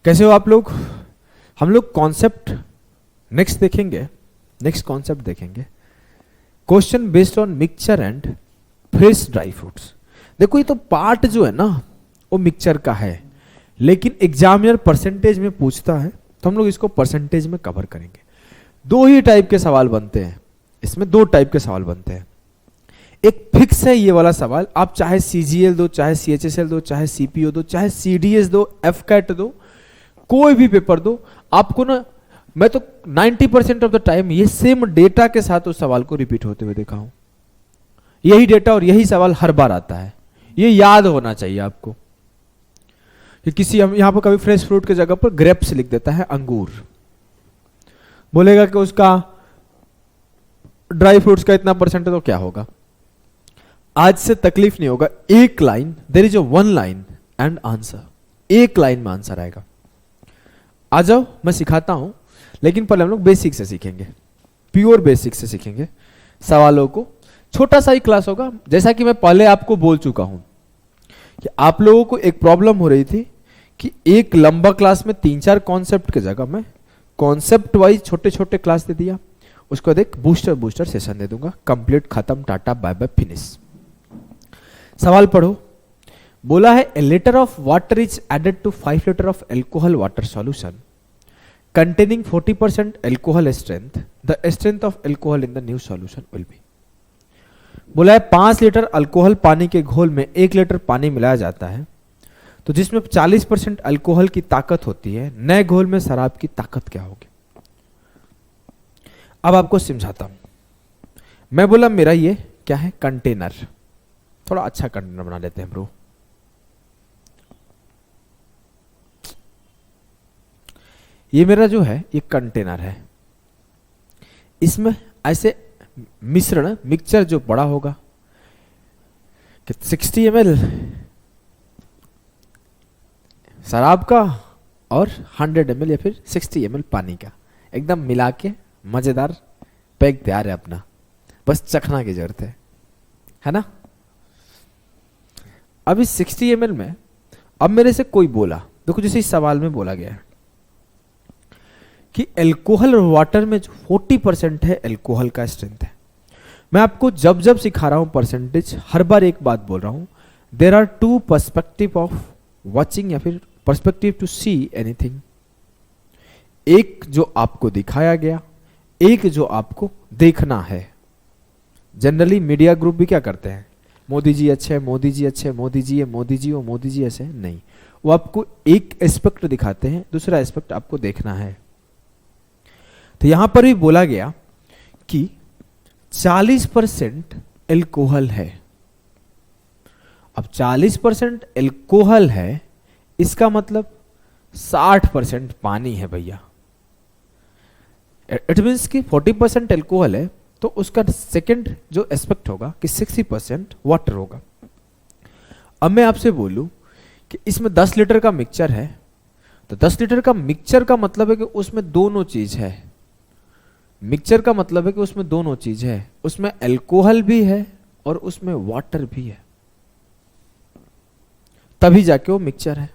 कैसे हो आप लोग? हम लोग कॉन्सेप्ट नेक्स्ट देखेंगे, नेक्स्ट कॉन्सेप्ट देखेंगे, question based on mixture and fresh dry fruits. देखो ये तो पार्ट जो है ना वो मिक्सचर का है, लेकिन एग्जामिनर परसेंटेज में पूछता है तो हम लोग इसको परसेंटेज में कवर करेंगे। दो ही टाइप के सवाल बनते हैं इसमें, दो टाइप के सवाल बनते हैं। एक फिक्स है ये वाला सवाल, आप चाहे सीजीएल दो, चाहे सीएचएसएल दो, चाहे सीपीओ दो, चाहे सीडीएस दो, एफकैट दो, कोई भी पेपर दो, आपको ना मैं तो 90% ऑफ द टाइम ये सेम डेटा के साथ उस सवाल को रिपीट होते हुए देखा हूं। यही डेटा और यही सवाल हर बार आता है, ये याद होना चाहिए आपको। कि किसी हम यहां पर कभी फ्रेश फ्रूट की जगह पर ग्रेप्स लिख देता है, अंगूर, बोलेगा कि उसका ड्राई फ्रूट्स का इतना परसेंट है तो क्या होगा? आज से तकलीफ नहीं होगा, एक line, there is a one line and answer, एक लाइन में आंसर आएगा। आ जाओ मैं सिखाता हूं, लेकिन पहले हम लोग बेसिक से सीखेंगे, प्योर बेसिक से सीखेंगे सवालों को। छोटा सा ही क्लास होगा, जैसा कि मैं पहले आपको बोल चुका हूं कि आप लोगों को एक प्रॉब्लम हो रही थी कि एक लंबा क्लास में 3-4 कॉन्सेप्ट की जगह मैं कॉन्सेप्ट वाइज छोटे छोटे क्लास दे दिया, उसके बाद एक बूस्टर सेशन दे दूंगा, कंप्लीट, खत्म, टाटा बाय बाय, फिनिश। सवाल पढ़ो। बोला है A litre of water is added to 5 litre of alcohol water solution containing 40% alcohol strength, the strength of alcohol in the new solution will be। बोला है 5 litre alcohol पानी के घोल में 1 लीटर पानी मिलाया जाता है, तो जिसमें 40% अल्कोहल की ताकत होती है, नए घोल में शराब की ताकत क्या होगी? अब आपको समझाता हूं। मैं बोला मेरा ये क्या है, कंटेनर, थोड़ा अच्छा कंटेनर बना लेते हैं ब्रो। ये मेरा जो है ये कंटेनर है, इसमें ऐसे मिश्रण मिक्सचर जो बड़ा होगा कि 60 ml शराब का और 100 ml या फिर 60 ml पानी का, एकदम मिला के मजेदार पैक तैयार है अपना, बस चखना की जरूरत है ना। अब इस 60 ml में अब मेरे से कोई बोला, देखो जैसे इस सवाल में बोला गया है कि एल्कोहल और वाटर में जो 40% है एल्कोहल का स्ट्रेंथ है। मैं आपको जब जब सिखा रहा हूं परसेंटेज, हर बार एक बात बोल रहा हूं, there are 2 perspective of watching या फिर पर्सपेक्टिव टू सी एनीथिंग। एक जो आपको दिखाया गया, एक जो आपको देखना है। जनरली मीडिया ग्रुप भी क्या करते हैं, मोदी जी अच्छे, मोदी जी अच्छे, मोदी जी है, मोदी जी हो, मोदी जी ऐसे नहीं, वो आपको एक एस्पेक्ट दिखाते हैं, दूसरा एस्पेक्ट आपको देखना है। तो यहां पर भी बोला गया कि 40% एल्कोहल है। अब 40% एल्कोहल है, इसका मतलब 60% पानी है भैया। इट मीन्स कि 40% एल्कोहल है, तो उसका सेकंड जो एस्पेक्ट होगा कि 60% वाटर होगा। अब मैं आपसे बोलूं कि इसमें 10 लीटर का मिक्सचर है, तो 10 लीटर का मिक्सचर का मतलब है कि उसमें दोनों चीज है। मिक्सचर का मतलब है कि उसमें दोनों चीज है, उसमें अल्कोहल भी है और उसमें वाटर भी है, तभी जाके वो मिक्सचर है।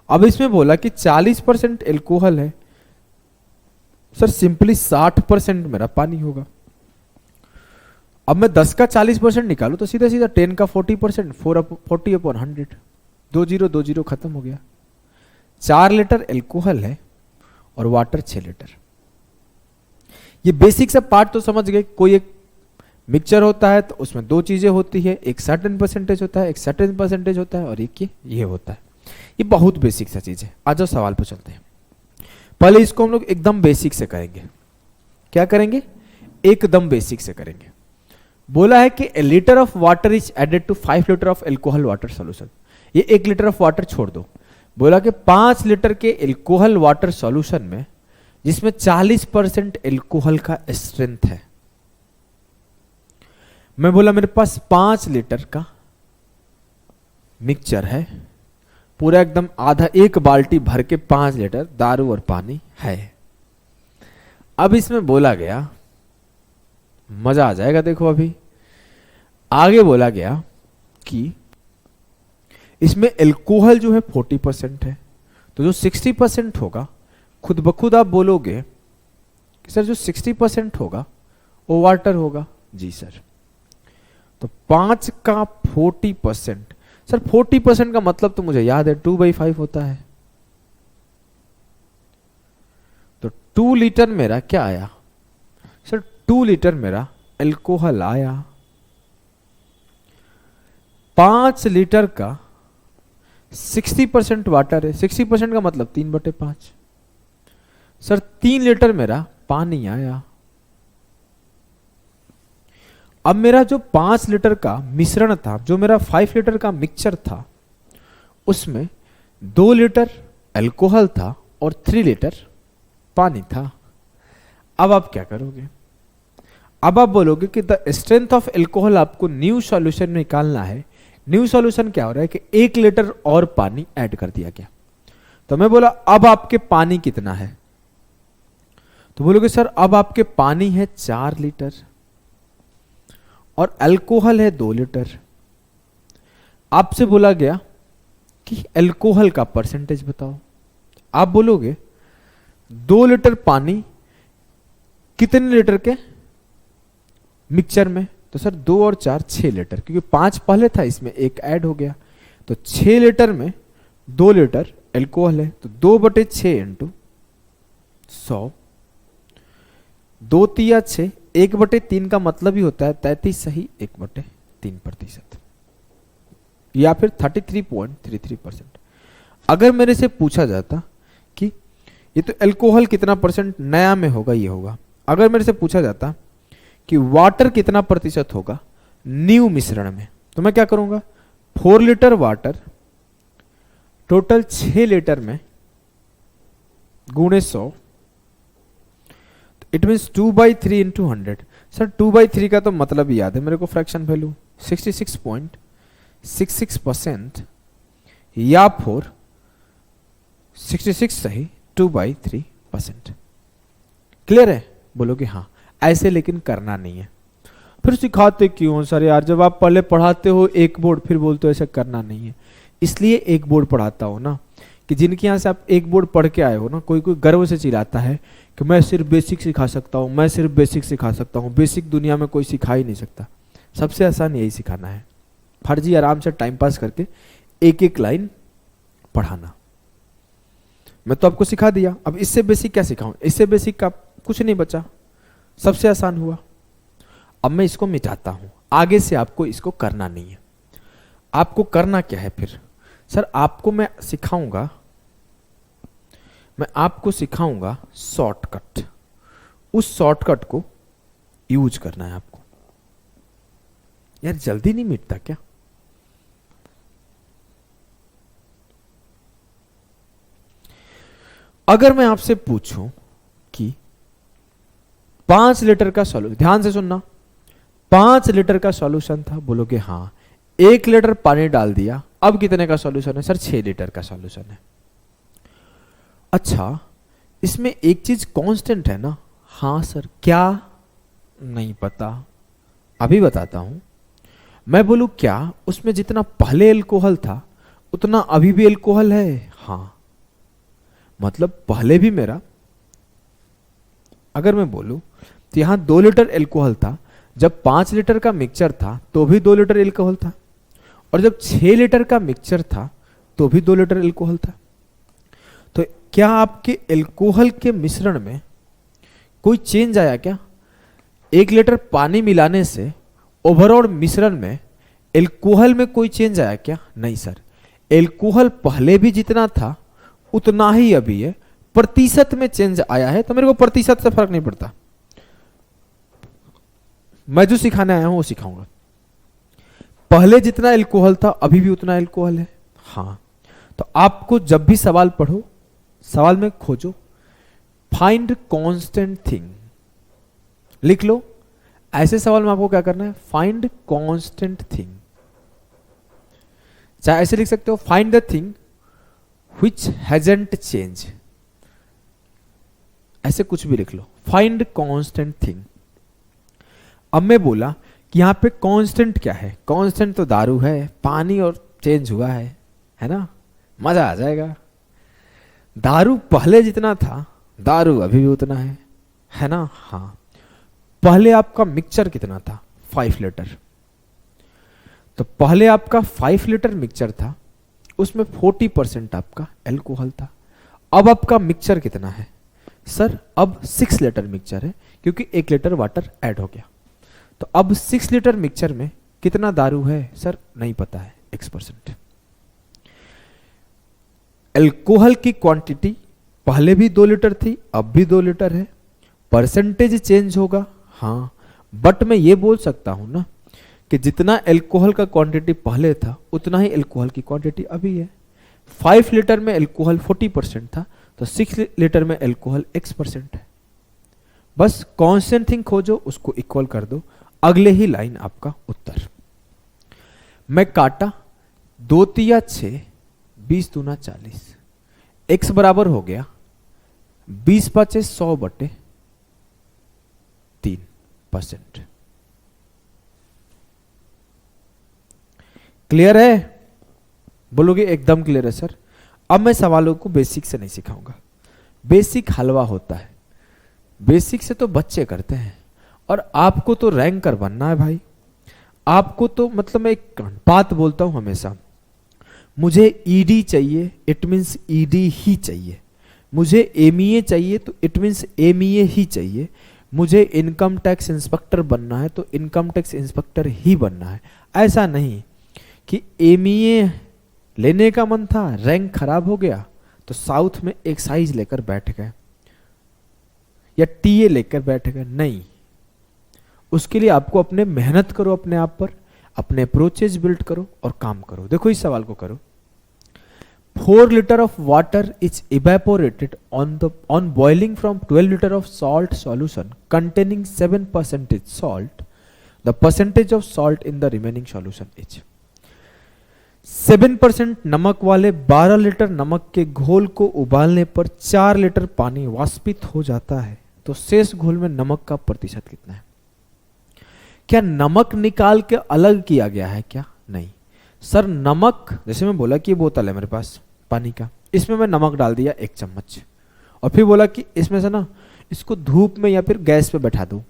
अब इसमें बोला कि 40% अल्कोहल है, सर सिंपली 60% मेरा पानी होगा। अब मैं 10 का 40% निकालू तो सीधा सीधा 10 का 40%, 40/100, 2 0 खत्म हो गया। 4 लीटर अल्कोहल है और वाटर 6 लीटर। ये बेसिक सा पार्ट तो समझ गए। कोई एक मिक्सचर होता है तो उसमें दो चीजें होती है, एक सर्टेन परसेंटेज होता है, एक सर्टेन परसेंटेज होता है, और एक ये होता है। ये बहुत बेसिक सा चीज है। आ जाओ सवाल पर चलते हैं। पहले इसको हम लोग एकदम बेसिक से करेंगे। क्या करेंगे? एकदम बेसिक से करेंगे। बोला है कि a litre of water is added to 5 litre of alcohol water solution. ये 1 लीटर ऑफ वाटर छोड़ दो, बोला कि 5 लीटर के एल्कोहल वाटर सॉल्यूशन में जिसमें 40% एल्कोहल का स्ट्रेंथ है। मैं बोला मेरे पास 5 लीटर का मिक्सचर है, पूरा एकदम आधा, 1 बाल्टी भर के 5 लीटर दारू और पानी है। अब इसमें बोला गया, मजा आ जाएगा, देखो अभी आगे बोला गया कि इसमें एल्कोहल जो है 40% है, तो जो 60% होगा, खुद ब खुद आप बोलोगे कि सर जो 60% होगा वो वाटर होगा। जी सर। तो 5 का 40%, सर 40% का मतलब तो मुझे याद है 2/5 होता है। तो 2 लीटर मेरा क्या आया सर? 2 लीटर मेरा एल्कोहल आया। 5 लीटर का 60% वाटर है, 60% का मतलब 3/5। सर 3 लीटर मेरा पानी आया। अब मेरा जो 5 लीटर का मिश्रण था, जो मेरा 5 लीटर का मिक्सचर था, उसमें 2 लीटर अल्कोहल था और 3 लीटर पानी था। अब आप क्या करोगे? अब आप बोलोगे कि द स्ट्रेंथ ऑफ एल्कोहल आपको न्यू सॉल्यूशन में निकालना है। न्यू सॉल्यूशन क्या हो रहा है कि 1 लीटर और पानी ऐड कर दिया गया। तो मैं बोला अब आपके पानी कितना है? तो बोलोगे सर अब आपके पानी है 4 लीटर और अल्कोहल है 2 लीटर। आपसे बोला गया कि अल्कोहल का परसेंटेज बताओ। आप बोलोगे 2 लीटर पानी कितने लीटर के मिक्सचर में? तो सर 2 और 4 6 लीटर, क्योंकि 5 पहले था, इसमें 1 ऐड हो गया। तो 6 लीटर में 2 लीटर अल्कोहल है, तो 2/6 इंटू 100, 2 तिया 6, 1/3 का मतलब ही होता है 33 सही 1/3%, या फिर 33.33%। अगर मेरे से पूछा जाता कि ये तो अल्कोहल कितना परसेंट नया में होगा, ये होगा। अगर मेरे से पूछा जाता कि वाटर कितना प्रतिशत होगा न्यू मिश्रण में, तो मैं क्या करूंगा? 4 लीटर वाटर टोटल 6 लीटर में गुणे 100, इट मीन्स 2/3 इंटू 100। सर 2/3 का तो मतलब याद है मेरे को, फ्रैक्शन वैल्यू 66.66% या फिर 66 सही 2/3%। क्लियर है? बोलोगे हाँ। ऐसे लेकिन करना नहीं है। फिर सिखाते क्यों सर यार? जब आप पहले पढ़ाते हो एक बोर्ड, फिर बोलते हो ऐसा करना नहीं है। इसलिए एक बोर्ड पढ़ाता हो ना, कि जिनके यहाँ से आप एक बोर्ड पढ़ के आए हो ना, कोई कोई गर्व से चिल्लाता है कि मैं सिर्फ बेसिक सिखा सकता हूँ, मैं सिर्फ बेसिक सिखा सकता हूँ। बेसिक दुनिया में कोई सिखा ही नहीं सकता। सबसे आसान यही सिखाना है, फर्जी आराम से टाइम पास करके एक एक लाइन पढ़ाना। मैं तो आपको सिखा दिया, अब इससे बेसिक क्या सिखाऊं? इससे बेसिक का कुछ नहीं बचा, सबसे आसान हुआ। अब मैं इसको मिटाता हूं, आगे से आपको इसको करना नहीं है। आपको करना क्या है फिर? सर आपको मैं आपको सिखाऊंगा शॉर्टकट। उस शॉर्टकट को यूज करना है आपको। यार जल्दी नहीं मिटता क्या? अगर मैं आपसे पूछूं कि 5 लीटर का सॉल्यूशन, ध्यान से सुनना, 5 लीटर का सॉल्यूशन था, बोलोगे हाँ। 1 लीटर पानी डाल दिया, अब कितने का सॉल्यूशन है? सर 6 लीटर का सॉल्यूशन है। अच्छा, इसमें एक चीज कांस्टेंट है ना? हाँ सर। क्या? नहीं पता, अभी बताता हूं। मैं बोलूं क्या उसमें जितना पहले अल्कोहल था उतना अभी भी अल्कोहल है? हाँ। मतलब पहले भी मेरा, अगर मैं बोलूं तो यहां 2 लीटर अल्कोहल था, जब 5 लीटर का मिक्सचर था तो भी 2 लीटर अल्कोहल था, और जब 6 लीटर का मिक्सचर था तो भी 2 लीटर अल्कोहल था। तो क्या आपके अल्कोहल के मिश्रण में कोई चेंज आया क्या? 1 लीटर पानी मिलाने से ओवरऑल मिश्रण में अल्कोहल में कोई चेंज आया क्या? नहीं सर। अल्कोहल पहले भी जितना था उतना ही अभी है, प्रतिशत में चेंज आया है। तो मेरे को प्रतिशत से फर्क नहीं पड़ता, मैं जो सिखाने आया हूं वो सिखाऊंगा। पहले जितना अल्कोहल था अभी भी उतना अल्कोहल है। हाँ। तो आपको जब भी सवाल पढ़ो, सवाल में खोजो फाइंड कांस्टेंट थिंग, लिख लो। ऐसे सवाल में आपको क्या करना है? Find constant thing. चाहे ऐसे लिख सकते हो, find the thing which hasn't change, ऐसे कुछ भी लिख लो, फाइंड कांस्टेंट थिंग। अब मैं बोला कि यहां पे कांस्टेंट क्या है? कांस्टेंट तो दारू है, पानी और चेंज हुआ है ना? मजा आ जाएगा। दारू पहले जितना था दारू अभी भी उतना है ना? हाँ। पहले आपका मिक्सचर कितना था? 5 लीटर। तो पहले आपका 5 लीटर मिक्सचर था, उसमें 40% आपका एल्कोहल था। अब आपका मिक्सचर कितना है? सर अब 6 लीटर मिक्सचर है, क्योंकि 1 लीटर वाटर ऐड हो गया। तो अब 6 लीटर मिक्सचर में कितना दारू है? सर नहीं पता है, X%। एल्कोहल की क्वांटिटी पहले भी 2 लीटर थी, अब भी 2 लीटर है। परसेंटेज चेंज होगा, हाँ, बट मैं ये बोल सकता हूं ना कि जितना एल्कोहल का क्वांटिटी पहले था उतना ही एल्कोहल की क्वांटिटी अभी है। 5 लीटर में एल्कोहल 40% था, तो 6 लीटर में एल्कोहल X% है। बस कांस्टेंट थिंग खोजो, उसको इक्वल कर दो, अगले ही लाइन आपका उत्तर। मैं काटा 2 तिया 6, 20 दूना 40, X बराबर हो गया 20 पाँचे 100/3%। क्लियर है? बोलोगे एकदम क्लियर है सर। अब मैं सवालों को बेसिक से नहीं सिखाऊंगा। बेसिक हलवा होता है, बेसिक से तो बच्चे करते हैं, और आपको तो रैंकर बनना है भाई। आपको तो मतलब मैं एक बात बोलता हूं हमेशा, मुझे ईडी चाहिए, इट मीन्स ईडी ही चाहिए। मुझे एमईए चाहिए तो इट मीन्स एमईए ही चाहिए। मुझे इनकम टैक्स इंस्पेक्टर बनना है तो इनकम टैक्स इंस्पेक्टर ही बनना है। ऐसा नहीं कि एमईए लेने का मन था, रैंक खराब हो गया तो साउथ में एक्साइज लेकर बैठ गए या टीए लेकर बैठ गए। नहीं, उसके लिए आपको अपने मेहनत करो, अपने आप पर अपने अप्रोचेज बिल्ड करो और काम करो। देखो इस सवाल को करो। 4 litre of water is evaporated on boiling from 12 litre of salt solution containing 7% salt. The percentage of salt in the remaining solution is. 7% नमक वाले 12 लीटर नमक के घोल को उबालने पर 4 लीटर पानी वाष्पित हो जाता है, तो शेष घोल में नमक का प्रतिशत कितना है? क्या नमक निकाल के अलग किया गया है क्या? नहीं सर, नमक जैसे मैं बोला कि ये बोतल है मेरे पास पानी का, इसमें मैं नमक डाल दिया 1 चम्मच, और फिर बोला कि इसमें से ना इसको धूप में या फिर गैस पे बैठा दो,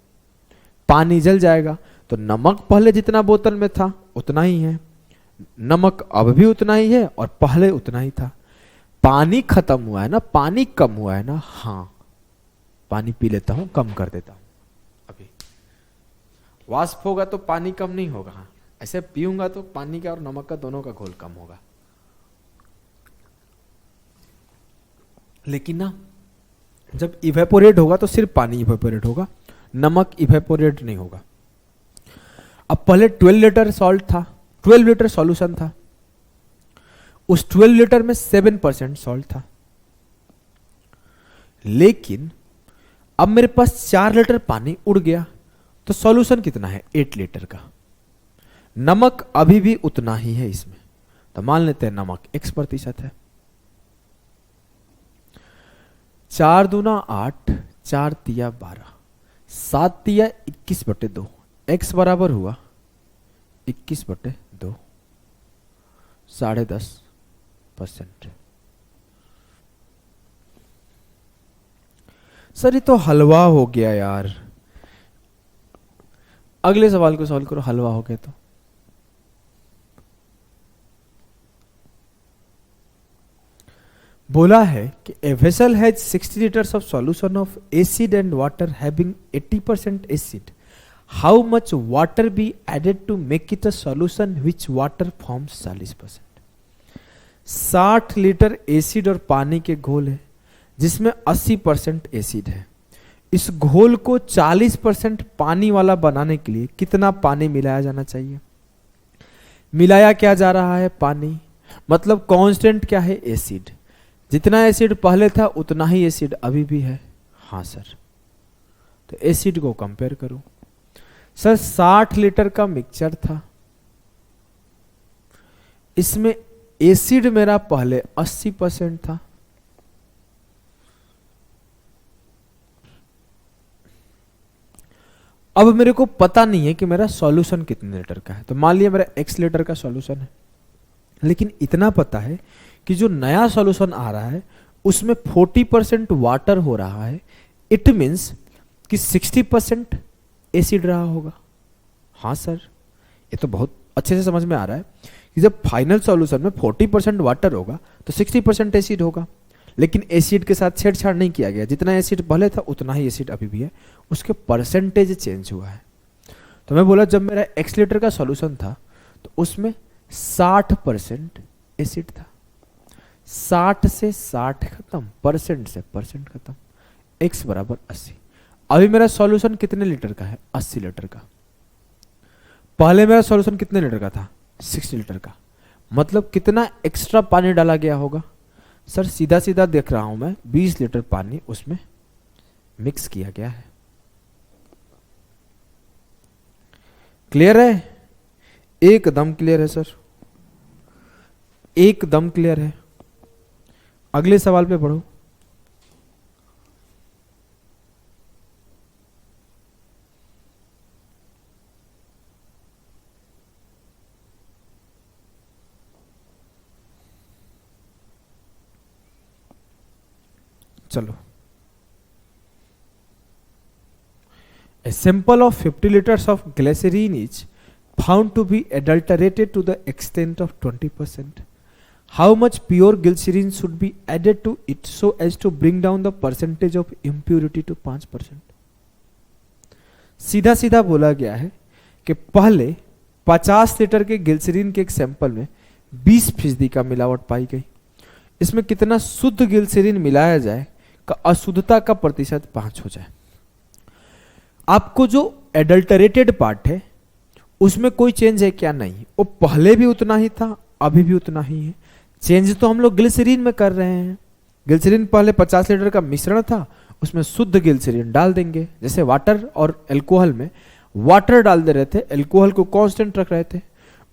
पानी जल जाएगा। तो नमक पहले जितना बोतल में था उतना ही है, नमक अब भी उतना ही है और पहले उतना ही था। पानी खत्म हुआ है ना, पानी कम हुआ है ना? हाँ, पानी पी लेता हूं, कम कर देता हूं। अभी वाष्प होगा तो पानी कम नहीं होगा, हाँ, ऐसे पीऊंगा तो पानी का और नमक का दोनों का घोल कम होगा। लेकिन ना जब इवेपोरेट होगा तो सिर्फ पानी इवेपोरेट होगा, नमक इवेपोरेट नहीं होगा। अब पहले 12 लीटर सॉल्ट था, 12 लीटर सॉल्यूशन था, उस 12 लीटर में 7% सॉल्ट था। लेकिन अब मेरे पास 4 लीटर पानी उड़ गया, तो सॉल्यूशन कितना है? 8 लीटर का। नमक अभी भी उतना ही है इसमें, तो मान लेते हैं नमक X% है। 4 दूना 8, 4 तिया 12, 7 तिया 21/2, X बराबर हुआ 21/2, 10.5%। सर ये तो हलवा हो गया यार। अगले सवाल को सॉल्व करो, हलवा हो गया तो। बोला है कि a vessel has 60 liters of solution of acid and water having 80% acid. How much water be added to make it a solution which water forms 40%? 60 litre acid और पानी के घोल है जिसमें 80% एसिड है। इस घोल को 40% पानी वाला बनाने के लिए कितना पानी मिलाया जाना चाहिए? मिलाया क्या जा रहा है? पानी। मतलब कांस्टेंट क्या है? एसिड। जितना एसिड पहले था उतना ही एसिड अभी भी है। हाँ सर, तो एसिड को कंपेयर करो। सर 60 लीटर का मिक्सचर था, इसमें एसिड मेरा पहले 80% था, अब मेरे को पता नहीं है कि मेरा सॉल्यूशन कितने लीटर का है। तो मान लिया मेरा X लीटर का सॉल्यूशन है, लेकिन इतना पता है कि जो नया सॉल्यूशन आ रहा है उसमें 40% वाटर हो रहा है, इट मीन्स कि 60% एसिड रहा होगा। हाँ सर, ये तो बहुत अच्छे से समझ में आ रहा है कि जब फाइनल सॉल्यूशन में 40% वाटर होगा तो 60% एसिड होगा, लेकिन एसिड के साथ छेड़छाड़ नहीं किया गया, जितना एसिड पहले था उतना ही एसिड अभी भी है, उसके परसेंटेज चेंज हुआ है। तो मैं बोला जब मेरा एक्स लीटर का सॉल्यूशन था तो उसमें 60% एसिड था, 60 से 60 खत्म, परसेंट से परसेंट खत्म, x बराबर 80। अभी मेरा सॉल्यूशन कितने लीटर का है? 80 लीटर का। पहले मेरा सॉल्यूशन कितने लीटर का था? 60 लीटर का। मतलब कितना एक्स्ट्रा पानी डाला गया होगा? सर सीधा सीधा देख रहा हूं मैं, 20 लीटर पानी उसमें मिक्स किया गया है। क्लियर है? एकदम क्लियर है सर, एकदम क्लियर है। अगले सवाल पे पढ़ो। चलो, a sample of 50 liters of glycerine is found to be adulterated to the extent of 20%. How much pure glycerine should be added to it so as to bring down the percentage of impurity to 5%? सीधा सीधा बोला गया है कि पहले 50 litre के glycerine के एक सैंपल में 20% का मिलावट पाई गई। इसमें कितना शुद्ध ग्लिसरीन मिलाया जाए का अशुद्धता का प्रतिशत 5 हो जाए। आपको जो एडल्टरेटेड पार्ट है उसमें कोई चेंज है क्या? नहीं, वो पहले भी उतना ही था, अभी भी उतना ही है। चेंज तो हम लोग ग्लिसरीन में कर रहे हैं। ग्लिसरीन पहले 50 लीटर का मिश्रण था, उसमें शुद्ध ग्लिसरीन डाल देंगे। जैसे वाटर और एल्कोहल में वाटर डाल दे रहे थे, एल्कोहल को कांस्टेंट रख रहे थे,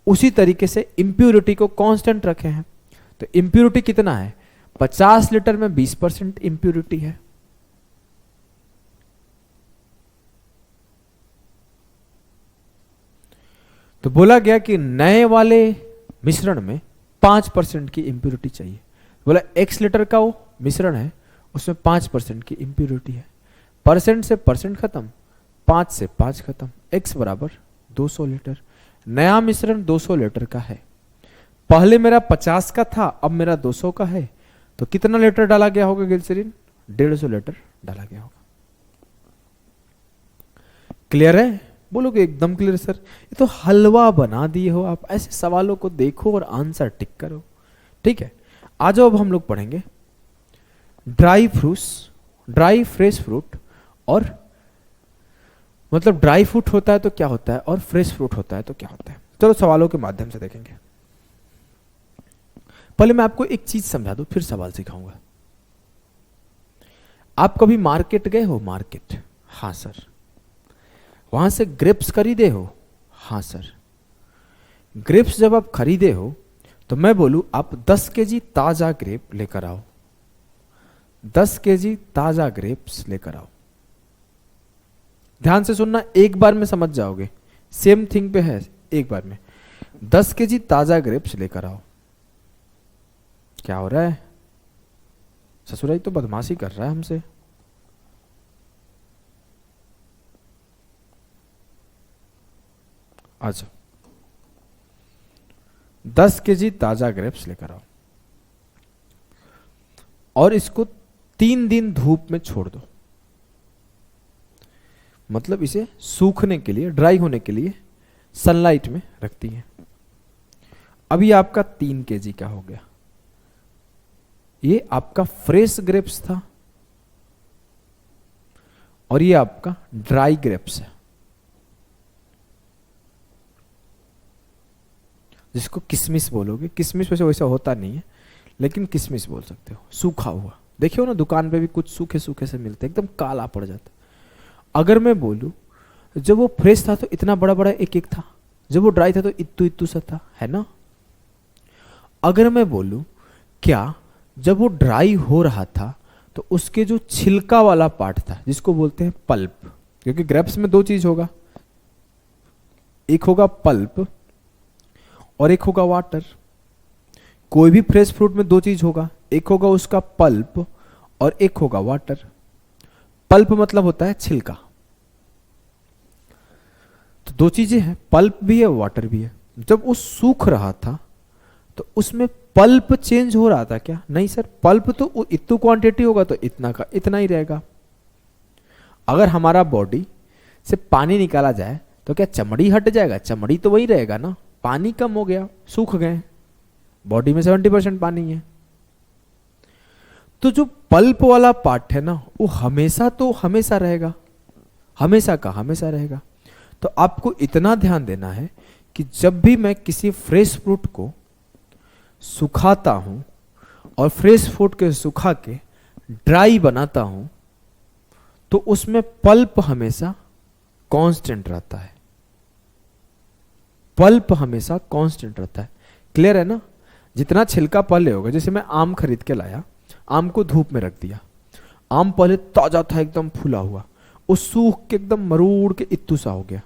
उसी तरीके से इंप्यूरिटी को कांस्टेंट रखे हैं। तो इंप्यूरिटी कितना है? 50 लीटर में 20% इंप्यूरिटी है। तो बोला गया कि नए वाले मिश्रण में 5% की इंप्यूरिटी चाहिए। बोला x लीटर का वो मिश्रण है, उसमें 5% की इंप्यूरिटी है। परसेंट से परसेंट खत्म, 5 से 5 खत्म, x बराबर 200 लीटर। नया मिश्रण 200 लीटर का है, पहले मेरा 50 का था, अब मेरा 200 का है। तो कितना लीटर डाला गया होगा ग्लिसरीन? 150 लीटर डाला गया होगा। क्लियर है? बोलोगे एकदम क्लियर सर, ये तो हलवा बना दिए हो आप। ऐसे सवालों को देखो और आंसर टिक करो। ठीक है, आ जाओ अब हम लोग पढ़ेंगे dry fruits, dry fresh fruit, और मतलब ड्राई फ्रूट होता है तो क्या होता है और फ्रेश फ्रूट होता है तो क्या होता है। चलो सवालों के माध्यम से देखेंगे। पहले मैं आपको एक चीज समझा दूं, फिर सवाल सिखाऊंगा। आप कभी मार्केट गए हो? मार्केट? हाँ सर। वहां से ग्रेप्स खरीदे हो? हाँ सर। ग्रेप्स जब आप खरीदे हो तो मैं बोलूं आप 10 केजी ताजा ग्रेप लेकर आओ, 10 केजी ताजा ग्रेप्स लेकर आओ। ध्यान से सुनना, एक बार में समझ जाओगे, सेम थिंग पे है। एक बार में 10 केजी ताजा ग्रेप्स लेकर आओ। क्या हो रहा है? ससुराई तो बदमाशी कर रहा है हमसे। अच्छा, 10 केजी ताजा ग्रेप्स लेकर आओ और इसको 3 दिन धूप में छोड़ दो। मतलब इसे सूखने के लिए, ड्राई होने के लिए सनलाइट में रखती है। अभी आपका 3 केजी का हो गया। ये आपका फ्रेश ग्रेप्स था और ये आपका ड्राई ग्रेप्स है, जिसको किशमिश बोलोगे। किशमिश वैसे वैसा होता नहीं है, लेकिन किशमिश बोल सकते हो। सूखा हुआ, देखियो ना दुकान पे भी कुछ सूखे सूखे से मिलते, एकदम काला पड़ जाता। अगर मैं बोलूं जब वो फ्रेश था तो इतना बड़ा बड़ा एक एक था, जब वो ड्राई था तो इत्तू इत्तू सा था, है ना। अगर मैं बोलूं क्या जब वो ड्राई हो रहा था तो उसके जो छिलका वाला पार्ट था, जिसको बोलते हैं पल्प, क्योंकि ग्रेप्स में 2 चीज होगा, एक होगा पल्प और एक होगा वाटर। कोई भी फ्रेश फ्रूट में 2 चीज होगा, एक होगा उसका पल्प और एक होगा वाटर। पल्प मतलब होता है छिलका। तो दो चीजें हैं, पल्प भी है वाटर भी है। जब वो सूख रहा था तो उसमें पल्प चेंज हो रहा था क्या? नहीं सर, पल्प तो इतनी क्वांटिटी होगा तो इतना का इतना ही रहेगा। अगर हमारा बॉडी से पानी निकाला जाए तो क्या चमड़ी हट जाएगा? चमड़ी तो वही रहेगा ना। पानी कम हो गया, सूख गए, बॉडी में 70% पानी है। तो जो पल्प वाला पार्ट है ना वो हमेशा रहेगा, हमेशा का हमेशा रहेगा। तो आपको इतना ध्यान देना है कि जब भी मैं किसी फ्रेश फ्रूट को सुखाता हूं और फ्रेश फ्रूट के सुखा के ड्राई बनाता हूं तो उसमें पल्प हमेशा कांस्टेंट रहता है। पल्प हमेशा कांस्टेंट रहता है। क्लियर है ना? जितना छिलका पहले होगा, जैसे मैं आम खरीद के लाया, आम को धूप में रख दिया, आम पहले ताजा था एकदम फूला हुआ, वो सूख के एकदम मरूड़ के इत्तू सा हो गया,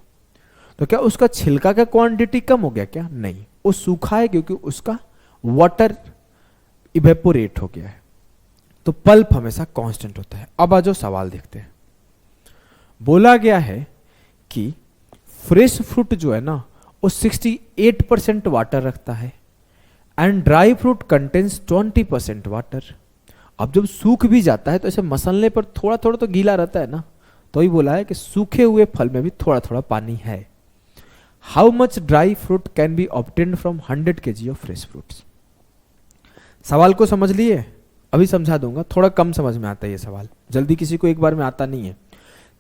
तो क्या उसका छिलका का क्वांटिटी कम हो गया क्या? नहीं, वो सूखा है क्योंकि उसका वाटर इवेपोरेट हो गया है। तो पल्प हमेशा कांस्टेंट होता है। अब आ जाओ सवाल देखते हैं। बोला गया है कि फ्रेश फ्रूट जो है ना वो 68% वाटर रखता है and dry fruit contains 20% water. अब जब सूख भी जाता है तो ऐसे मसलने पर थोड़ा थोड़ा तो गीला रहता है ना, तो ही बोला है कि सूखे हुए फल में भी थोड़ा थोड़ा पानी है। How much dry fruit can be obtained from 100 kg of fresh fruits. सवाल को समझ लिए? अभी समझा दूंगा, थोड़ा कम समझ में आता है ये सवाल, जल्दी किसी को एक बार में आता नहीं है।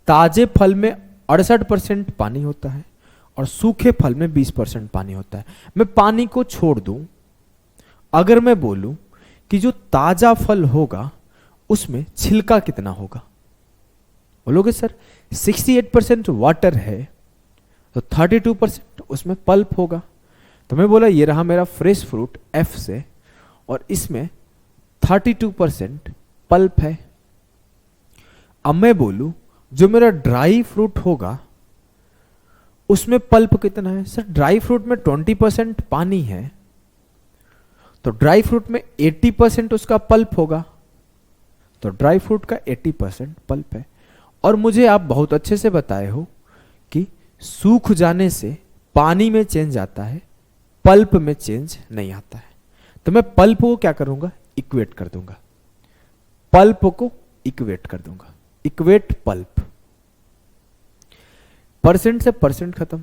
ताजे फल में 68% पानी होता है और सूखे फल में 20% पानी होता है। मैं पानी को छोड़ दूं, अगर मैं बोलूं कि जो ताजा फल होगा उसमें छिलका कितना होगा? बोलोगे सर 68% वाटर है तो 32% उसमें पल्प होगा। तो मैं बोला ये रहा मेरा फ्रेश फ्रूट एफ से और इसमें 32% पल्प है। अब मैं बोलूं जो मेरा ड्राई फ्रूट होगा उसमें पल्प कितना है? सर ड्राई फ्रूट में 20% पानी है तो ड्राई फ्रूट में 80% उसका पल्प होगा, तो ड्राई फ्रूट का 80% पल्प है। और मुझे आप बहुत अच्छे से बताए हो कि सूख जाने से पानी में चेंज आता है, पल्प में चेंज नहीं आता है। तो मैं पल्प को क्या करूंगा? इक्वेट कर दूंगा, पल्प को इक्वेट कर दूंगा, इक्वेट पल्प। परसेंट से परसेंट खत्म,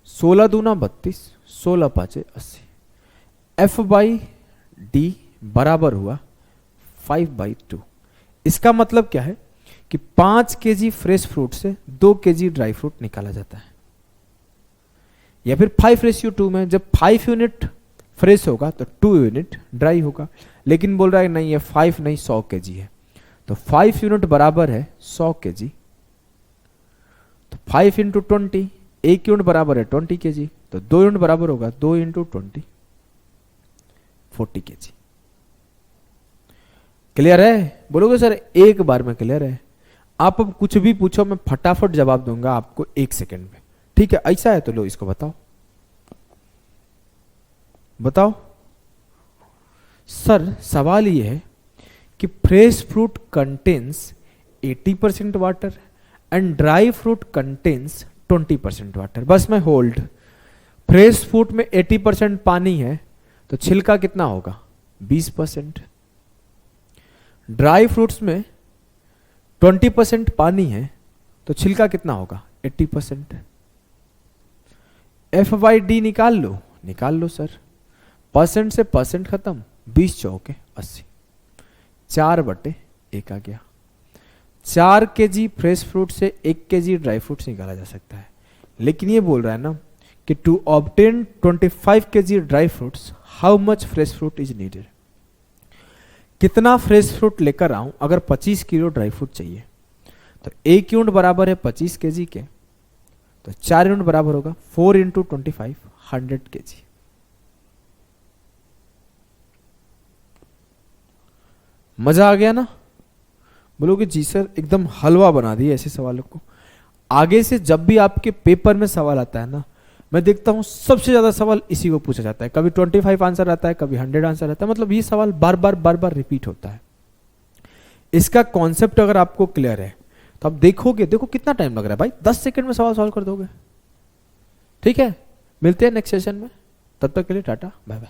16 दूना 32, 16 पांचे 80। एफ बाई डी बराबर हुआ 5/2। इसका मतलब क्या है कि 5 kg फ्रेश फ्रूट से 2 kg ड्राई फ्रूट निकाला जाता है, या फिर 5:2 में जब 5 यूनिट फ्रेश होगा तो 2 यूनिट ड्राई होगा। लेकिन बोल रहा है नहीं, ये 5 नहीं 100 kg है, तो 5 यूनिट बराबर है 100 kg। तो 5 इंटू 20, 1 यूनिट बराबर है 20 kg, तो 2 यूनिट बराबर होगा 2 इंटू 20, 40 kg। क्लियर है? बोलोगे सर एक बार में क्लियर है? आप अब कुछ भी पूछो मैं फटाफट जवाब दूंगा आपको 1 सेकेंड में, ठीक है? ऐसा है तो लो इसको बताओ, बताओ। सर सवाल ये है कि fresh fruit contains 80% water and dry fruit contains 20% water. बस मैं होल्ड, फ्रेश फ्रूट में 80% पानी है तो छिलका कितना होगा? 20%। ड्राई फ्रूट्स में 20% पानी है तो छिलका कितना होगा? 80%। एफ बाई डी निकाल लो, निकाल लो सर। परसेंट से परसेंट खत्म, 20 चौके 80, 4/1 आ गया। 4 kg फ्रेश फ्रूट से 1 kg ड्राई फ्रूट्स निकाला जा सकता है। लेकिन ये बोल रहा है ना कि to obtain 25 kg dry fruits how much fresh fruit is needed. कितना फ्रेश फ्रूट लेकर आऊं अगर 25 किलो ड्राई फ्रूट चाहिए? तो 1 यूनिट बराबर है 25 kg के, तो 4 यूनिट बराबर होगा 4 इंटू 25, 100 kg। मजा आ गया ना? बोलोगे जी सर एकदम हलवा बना दिया ऐसे सवालों को। आगे से जब भी आपके पेपर में सवाल आता है ना, मैं देखता हूं सबसे ज्यादा सवाल इसी को पूछा जाता है, कभी 25 आंसर आता है, कभी 100 आंसर आता है, मतलब ये सवाल बार बार रिपीट होता है। इसका कॉन्सेप्ट अगर आपको क्लियर है तो आप देखोगे, देखो कितना टाइम लग रहा है भाई, 10 सेकंड में सवाल सॉल्व कर दोगे। ठीक है, मिलते हैं नेक्स्ट सेशन में, तब तक के लिए टाटा बाय बाय।